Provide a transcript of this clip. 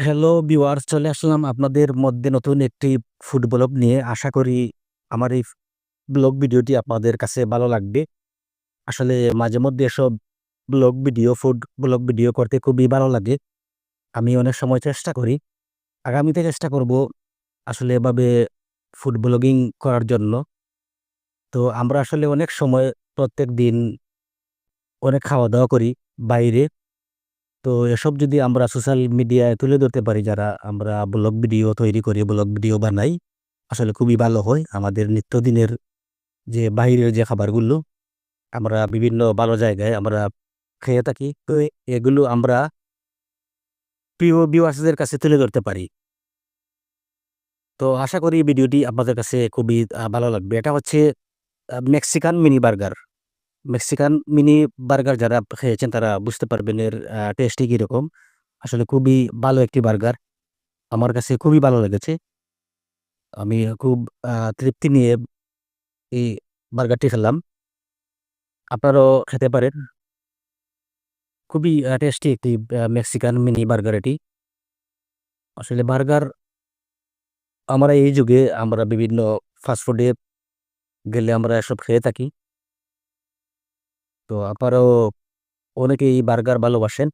Hello viewers, চলে আসলাম আপনাদের মধ্যে নতুন একটি ফুড ব্লগ নিয়ে। আশা করি আমার এই ব্লগ ভিডিওটি আপনাদের কাছে ভালো লাগবে। আসলে মাঝে মধ্যে এসব ফুড ব্লগ ভিডিও করতে খুবই ভালো লাগে। আমি অনেক সময় চেষ্টা করি, আগামীতে চেষ্টা করব আসলে এভাবে ফুড ব্লগিং করার জন্য। তো আমরা আসলে অনেক সময় প্রত্যেক দিন অনেক খাওয়া দাওয়া করি বাইরে। তো এসব যদি আমরা সোশ্যাল মিডিয়ায় তুলে ধরতে পারি, যারা আমরা ব্লগ ভিডিও তৈরি করি, ব্লগ ভিডিও বানাই, আসলে খুবই ভালো হয়। আমাদের নিত্যদিনের যে বাহিরের যে খাবারগুলো আমরা বিভিন্ন ভালো জায়গায় আমরা খেয়ে থাকি, তো এগুলো আমরা প্রিয় ভিউয়ার্সদের কাছে তুলে ধরতে পারি। তো আশা করি ভিডিওটি আপনাদের কাছে খুবই ভালো লাগবে। এটা হচ্ছে Mexican mini burger. Mexican mini burger যারা খেয়েছেন তারা বুঝতে পারবেন এর টেস্টই কিরকম। আসলে খুবই ভালো একটি বার্গার, আমার কাছে খুবই ভালো লেগেছে। আমি খুব তৃপ্তি নিয়ে এই বার্গারটি খেলাম। আপনারাও খেতে পারেন। খুবই টেস্টি একটি মেক্সিকান মিনি বার্গার এটি। আসলে বার্গার আমরা এই যুগে আমরা বিভিন্ন ফাস্ট ফুডে গেলে আমরা এসব খেয়ে থাকি। তো আপনারাও অনেকেই বার্গার ভালোবাসেন।